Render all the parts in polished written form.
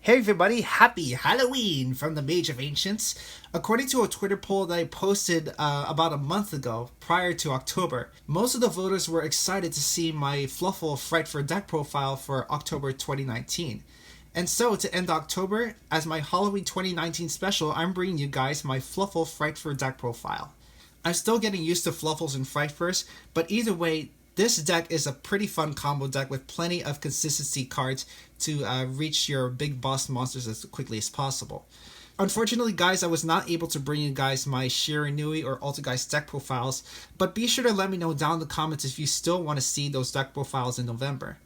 Hey everybody, happy Halloween from the Mage of Ancients. According to a Twitter poll that I posted about a month ago, prior to October, most of the voters were excited to see my Fluffal Frightfur Deck profile for October 2019. And so, to end October, as my Halloween 2019 special, I'm bringing you guys my Fluffal Frightfur Deck profile. I'm still getting used to Fluffals and Frightfurs, but either way, this deck is a pretty fun combo deck with plenty of consistency cards to reach your big boss monsters as quickly as possible. Unfortunately, guys, I was not able to bring you guys my Shiranui or Altergeist deck profiles, but be sure to let me know down in the comments if you still want to see those deck profiles in November.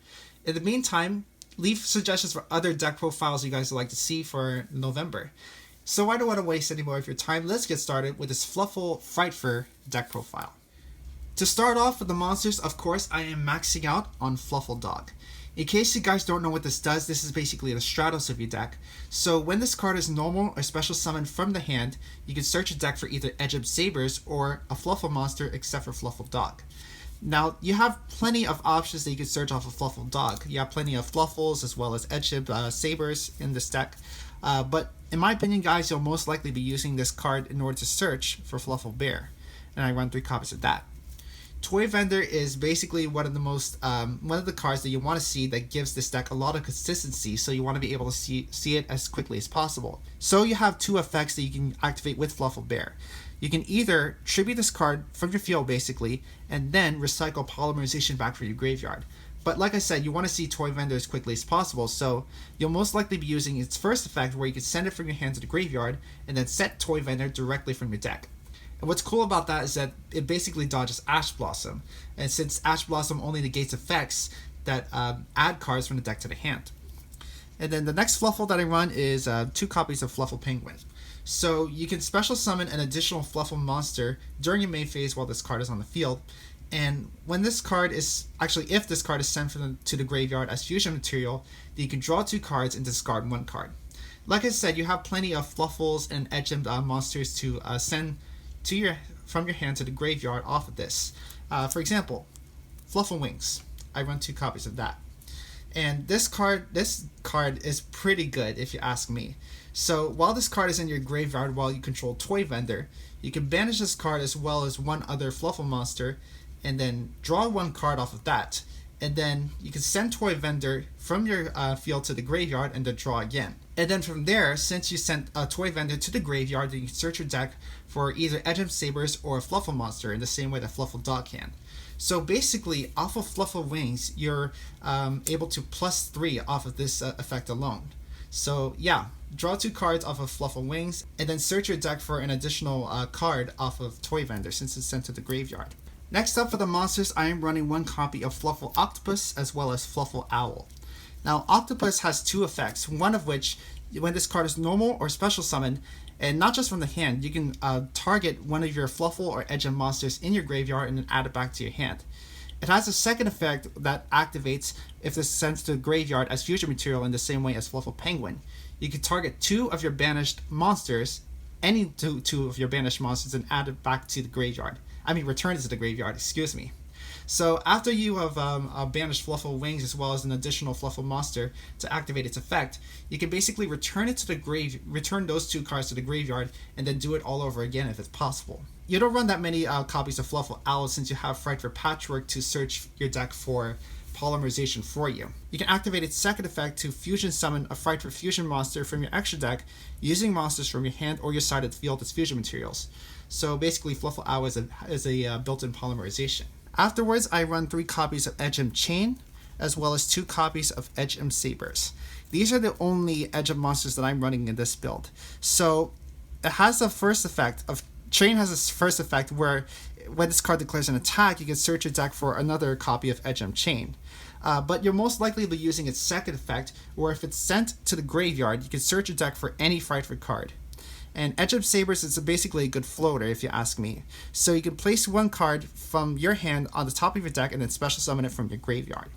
In the meantime, leave suggestions for other deck profiles you guys would like to see for November. So I don't want to waste any more of your time. Let's get started with this Fluffal Frightfur deck profile. To start off with the monsters, of course, I am maxing out on Fluffal Dog. In case you guys don't know what this does, this is basically the Stratos of your deck. So when this card is normal or special summoned from the hand, you can search your deck for either Edgeb Sabers or a Fluffal monster except for Fluffal Dog. Now, you have plenty of options that you can search off of Fluffal Dog. You have plenty of Fluffals as well as Edgeb Sabers in this deck. But in my opinion, guys, you'll most likely be using this card in order to search for Fluffal Bear. And I run 3 copies of that. Toy Vendor is basically one of the cards that you want to see that gives this deck a lot of consistency, so you want to be able to see it as quickly as possible. So you have 2 effects that you can activate with Fluffal Bear. You can either tribute this card from your field basically, and then recycle Polymerization back from your graveyard. But like I said, you want to see Toy Vendor as quickly as possible, so you'll most likely be using its first effect where you can send it from your hand to the graveyard, and then set Toy Vendor directly from your deck. And what's cool about that is that it basically dodges Ash Blossom, and since Ash Blossom only negates effects that add cards from the deck to the hand. And then the next Fluffal that I run is 2 copies of Fluffal Penguin. So you can special summon an additional Fluffal monster during your main phase while this card is on the field. And when this card is, if this card is sent to the graveyard as fusion material, then you can draw 2 cards and discard 1 card. Like I said, you have plenty of Fluffals and Edgeb monsters to send from your hand to the graveyard off of this. For example, Fluffal Wings. I run 2 copies of that. And this card is pretty good if you ask me. So while this card is in your graveyard while you control Toy Vendor, you can banish this card as well as 1 other Fluffal monster, and then draw 1 card off of that. And then you can send Toy Vendor from your field to the graveyard and then draw again. And then from there, since you sent a Toy Vendor to the graveyard, you can search your deck for either Edgeb Sabers or a Fluffal monster in the same way that Fluffal Dog can. So basically, off of Fluffal Wings, you're able to +3 off of this effect alone. So yeah, draw 2 cards off of Fluffal Wings, and then search your deck for an additional card off of Toy Vendor since it's sent to the graveyard. Next up for the monsters, I am running 1 copy of Fluffal Octopus as well as Fluffal Owl. Now, Octopus has 2 effects, one of which, when this card is normal or special summoned, and not just from the hand, you can target one of your Fluffal or Edgeb monsters in your graveyard and then add it back to your hand. It has a second effect that activates if this is sent to the graveyard as fusion material in the same way as Fluffal Penguin. You can target 2 of your banished monsters, any two of your banished monsters, and add it back to the graveyard. Return it to the graveyard, excuse me. So after you have banished Fluffal Wings as well as an additional Fluffal monster to activate its effect, you can basically return those 2 cards to the graveyard and then do it all over again if it's possible. You don't run that many copies of Fluffal Owl since you have Frightfur Patchwork to search your deck for Polymerization for you. You can activate its second effect to fusion summon a Frightfur Fusion monster from your extra deck using monsters from your hand or your side of the field as fusion materials. So basically, Fluffal Owl is a built-in Polymerization. Afterwards, I run 3 copies of Edgeb Chain, as well as 2 copies of Edgeb Sabers. These are the only Edgeb monsters that I'm running in this build. So it has a first effect of Chain has a first effect where when this card declares an attack, you can search your deck for another copy of Edgeb Chain. But you're most likely be using its second effect, where if it's sent to the graveyard, you can search your deck for any Frightfur card. And Edgeb Sabers is basically a good floater if you ask me. So you can place 1 card from your hand on the top of your deck and then special summon it from your graveyard.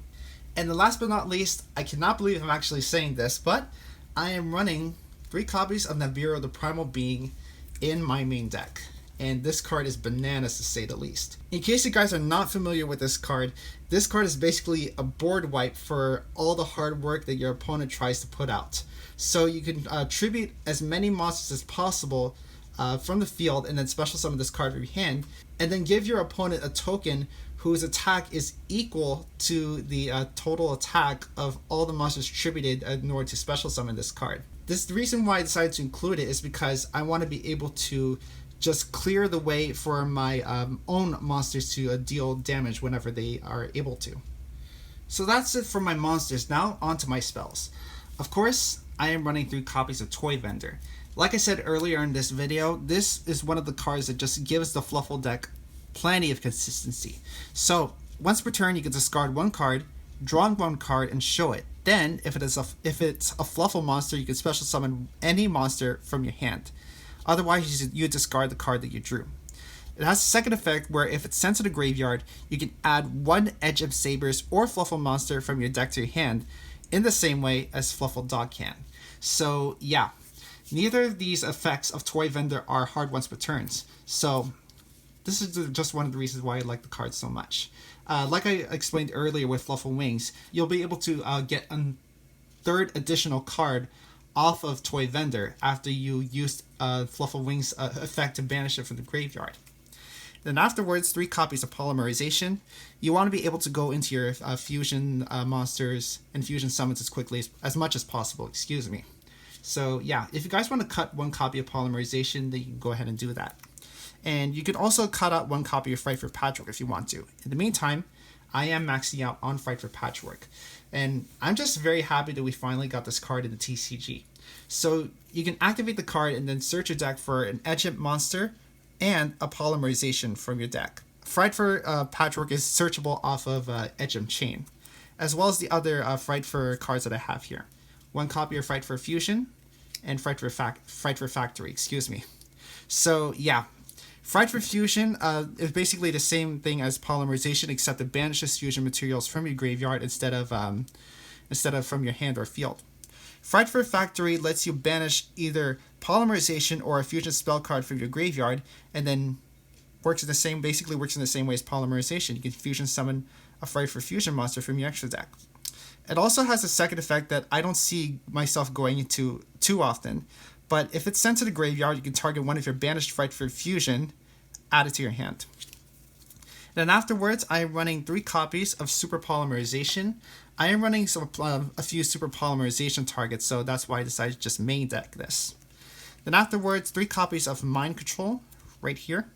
And the last but not least, I cannot believe I'm actually saying this, but I am running 3 copies of Nibiru the Primal Being in my main deck. And this card is bananas to say the least. In case you guys are not familiar with this card is basically a board wipe for all the hard work that your opponent tries to put out. So you can tribute as many monsters as possible from the field, and then special summon this card from your hand, and then give your opponent a token whose attack is equal to the total attack of all the monsters tributed in order to special summon this card. The reason why I decided to include it is because I want to be able to just clear the way for my own monsters to deal damage whenever they are able to. So that's it for my monsters. Now onto my spells. Of course, I am running 3 copies of Toy Vendor. Like I said earlier in this video, this is one of the cards that just gives the Fluffal deck plenty of consistency. So once per turn, you can discard 1 card, draw 1 card, and show it. Then, if it's a Fluffal monster, you can special summon any monster from your hand. Otherwise, you discard the card that you drew. It has a second effect where if it's sent to the graveyard, you can add 1 Edge of Sabers or Fluffal monster from your deck to your hand in the same way as Fluffal Dog can. So yeah, neither of these effects of Toy Vendor are hard once per turns. So this is just one of the reasons why I like the card so much. Like I explained earlier with Fluffal Wings, you'll be able to get a 3rd additional card off of Toy Vendor after you used Fluffal Wings effect to banish it from the graveyard. Then afterwards, 3 copies of Polymerization. You want to be able to go into your fusion monsters and fusion summons as much as possible, excuse me. So yeah, if you guys want to cut 1 copy of Polymerization, then you can go ahead and do that. And you can also cut out 1 copy of Frightfur Patchwork if you want to. In the meantime, I am maxing out on Frightfur Patchwork. And I'm just very happy that we finally got this card in the TCG. So you can activate the card and then search your deck for an Edge monster and a Polymerization from your deck. Frightfur Patchwork is searchable off of Edge Chain, as well as the other Frightfur cards that I have here. 1 copy of Frightfur Fusion and Frightfur Factory, excuse me. So yeah, Frightfur Fusion is basically the same thing as Polymerization, except it banishes fusion materials from your graveyard instead of from your hand or field. Frightfur Factory lets you banish either Polymerization or a fusion spell card from your graveyard, and then basically works in the same way as Polymerization. You can fusion summon a Frightfur Fusion monster from your extra deck. It also has a second effect that I don't see myself going into too often, but if it's sent to the graveyard, you can target 1 of your banished Frightfur Fusion, add it to your hand. Then afterwards, I am running 3 copies of Super Polymerization. I am running a few Super Polymerization targets, so that's why I decided to just main deck this. Then afterwards, 3 copies of Mind Control, right here.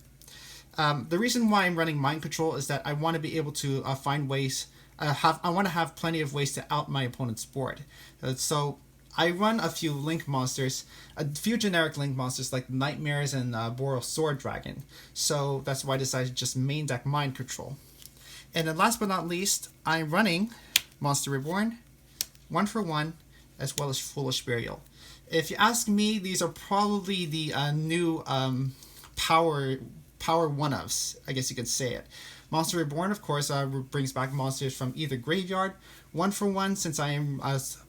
The reason why I'm running Mind Control is that I want to be able to find ways, I want to have plenty of ways to out my opponent's board. So I run a few Link monsters, a few generic Link monsters like Nightmares and Boros Sword Dragon. So that's why I decided to just main deck Mind Control. And then last but not least, I'm running Monster Reborn, 1 for 1, as well as Foolish Burial. If you ask me, these are probably the new power 1-ofs, I guess you could say it. Monster Reborn, of course, brings back monsters from either graveyard, 1 for 1, since I am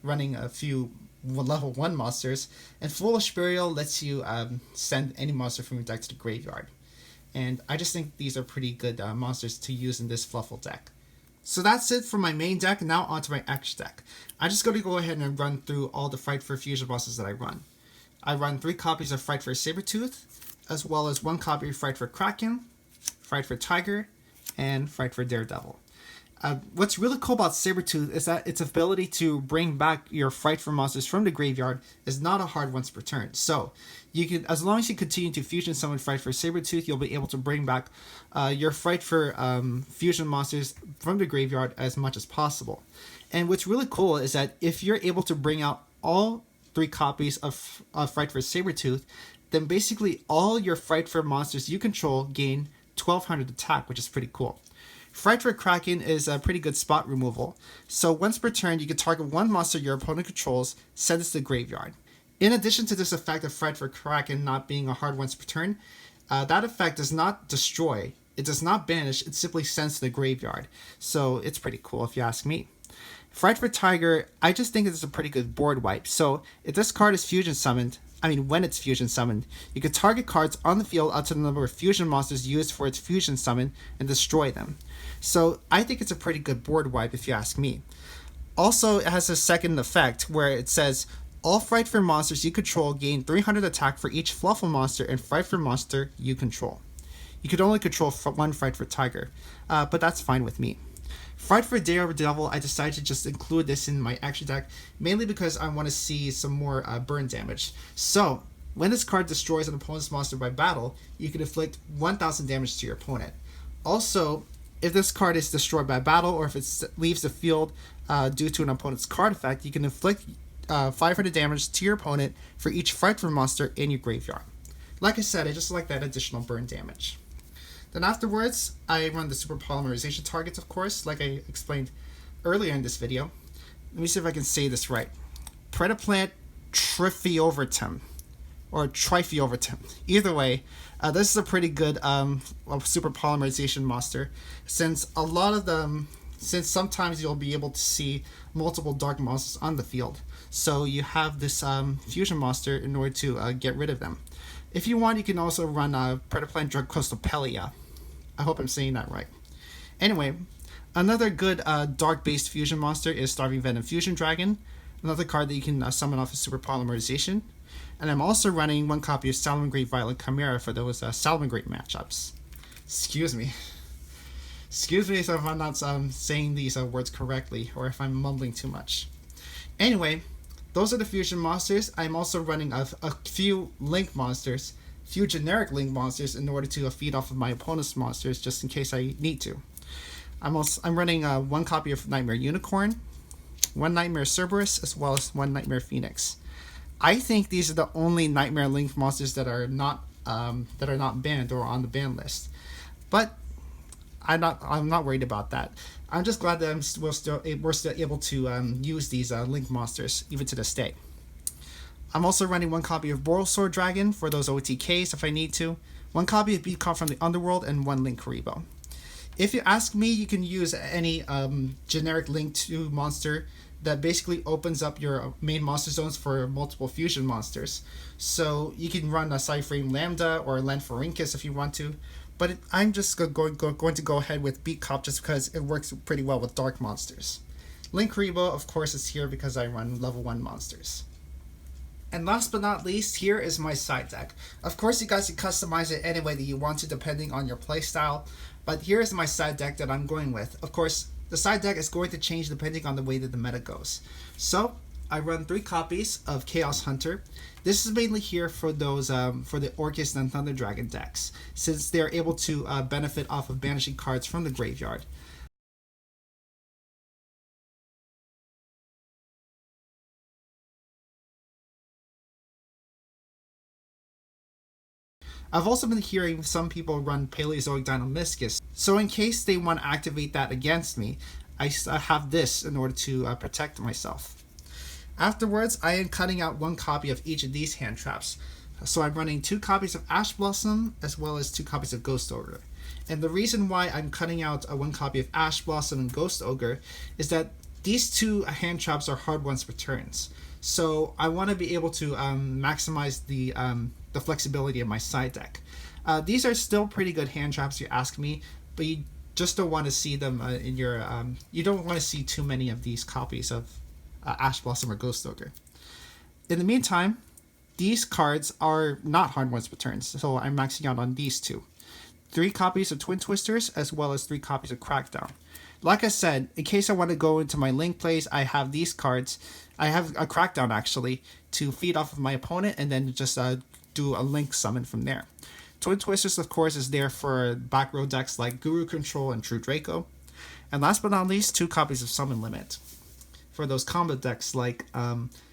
running a few level 1 monsters, and Foolish Burial lets you send any monster from your deck to the graveyard. And I just think these are pretty good monsters to use in this Fluffal deck. So that's it for my main deck. Now onto my extra deck. I'm just going to go ahead and run through all the Frightfur Fusion monsters that I run. I run 3 copies of Frightfur Sabertooth, as well as 1 copy of Frightfur Kraken, Frightfur Tiger, and Frightfur Daredevil. What's really cool about Sabertooth is that its ability to bring back your Frightfur monsters from the graveyard is not a hard once per turn. So, you can, as long as you continue to fusion summon Frightfur Sabertooth, you'll be able to bring back your Frightfur fusion monsters from the graveyard as much as possible. And what's really cool is that if you're able to bring out all 3 copies of Frightfur Sabertooth, then basically all your Frightfur monsters you control gain 1200 attack, which is pretty cool. Frightfur Kraken is a pretty good spot removal, so once per turn you can target 1 monster your opponent controls, send it to the graveyard. In addition to this effect of Frightfur Kraken not being a hard once per turn, that effect does not destroy, it does not banish, it simply sends to the graveyard, so it's pretty cool if you ask me. Frightfur Tiger, I just think it's a pretty good board wipe, so if this card is fusion summoned, when it's fusion summoned, you can target cards on the field up to the number of fusion monsters used for its fusion summon and destroy them. So I think it's a pretty good board wipe if you ask me. Also, it has a second effect where it says All Frightfur monsters you control gain 300 attack for each Fluffal monster and Frightfur monster you control. You could only control one Frightfur Tiger, but that's fine with me. Frightfur Daredevil, I decided to just include this in my action deck, mainly because I want to see some more burn damage. So, when this card destroys an opponent's monster by battle, you can inflict 1000 damage to your opponent. Also, if this card is destroyed by battle, or if it leaves the field due to an opponent's card effect, you can inflict 500 damage to your opponent for each Frightfur monster in your graveyard. Like I said, I just like that additional burn damage. Then afterwards, I run the super polymerization targets, of course, like I explained earlier in this video. Let me see if I can say this right. Predaplant Trifiovertum, or Trifiovertum. Either way, this is a pretty good super polymerization monster, since a lot of them, since sometimes you'll be able to see multiple dark monsters on the field. So you have this fusion monster in order to get rid of them. If you want, you can also run Predaplant Drugcostopelia. I hope I'm saying that right. Anyway, another good dark-based fusion monster is Starving Venom Fusion Dragon, another card that you can summon off of Super Polymerization. And I'm also running one copy of Salamangreat Violent Chimera for those Salamangreat matchups. Excuse me if I'm not saying these words correctly, or if I'm mumbling too much. Anyway, those are the fusion monsters. I'm also running a few link monsters, few generic link monsters, in order to feed off of my opponent's monsters, just in case I need to. I'm running one copy of Nightmare Unicorn, one Nightmare Cerberus, as well as one Nightmare Phoenix. I think these are the only Nightmare link monsters that are not banned or on the ban list. But I'm not worried about that. I'm just glad that we're still able to use these link monsters even to this day. I'm also running one copy of Borrelsword Dragon for those OTKs if I need to, one copy of Beatcop from the Underworld, and one Link Karibo. If you ask me, you can use any generic Link 2 monster that basically opens up your main monster zones for multiple fusion monsters. So you can run a Cyframe Lambda or Lanphorhynchus if you want to, but I'm just going to go ahead with Beatcop just because it works pretty well with dark monsters. Link Karibo, of course, is here because I run level 1 monsters. And last but not least, here is my side deck. Of course, you guys can customize it any way that you want to depending on your playstyle, but here is my side deck that I'm going with. Of course, the side deck is going to change depending on the way that the meta goes. So, I run 3 copies of Chaos Hunter. This is mainly here for those for the Orcust and Thunder Dragon decks, since they're able to benefit off of banishing cards from the graveyard. I've also been hearing some people run Paleozoic Deinonychus, so in case they want to activate that against me, I have this in order to protect myself. Afterwards, I am cutting out one copy of each of these hand traps. So I'm running 2 copies of Ash Blossom as well as 2 copies of Ghost Ogre. And the reason why I'm cutting out one copy of Ash Blossom and Ghost Ogre is that these 2 hand traps are hard ones for turns. So I want to be able to maximize the flexibility of my side deck. These are still pretty good hand traps, you ask me, but you just don't want to see them in your. You don't want to see too many of these copies of Ash Blossom or Ghost Ogre. In the meantime, these cards are not hard ones for turns, so I'm maxing out on these 2. 3 copies of Twin Twisters as well as 3 copies of Crackdown. Like I said, in case I want to go into my link plays, I have these cards. I have a Crackdown actually to feed off of my opponent and then just do a link summon from there. Twin Twisters, of course, is there for back row decks like Guru Control and True Draco. And last but not least, 2 copies of Summon Limit for those combo decks like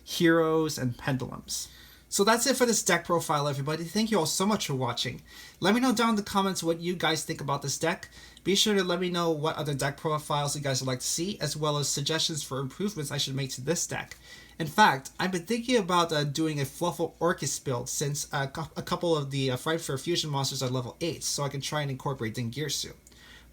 Heroes and Pendulums. So that's it for this deck profile, everybody. Thank you all so much for watching. Let me know down in the comments what you guys think about this deck. Be sure to let me know what other deck profiles you guys would like to see, as well as suggestions for improvements I should make to this deck. In fact, I've been thinking about doing a Fluffal Orcust build, since a couple of the Frightfur Fusion monsters are level 8, so I can try and incorporate Dingirsu.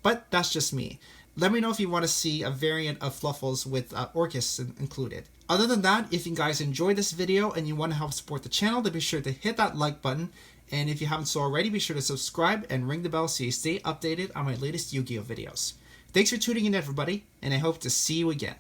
But that's just me. Let me know if you want to see a variant of Fluffals with Orcust included. Other than that, if you guys enjoyed this video and you want to help support the channel, then be sure to hit that like button. And if you haven't so already, be sure to subscribe and ring the bell so you stay updated on my latest Yu-Gi-Oh videos. Thanks for tuning in, everybody, and I hope to see you again.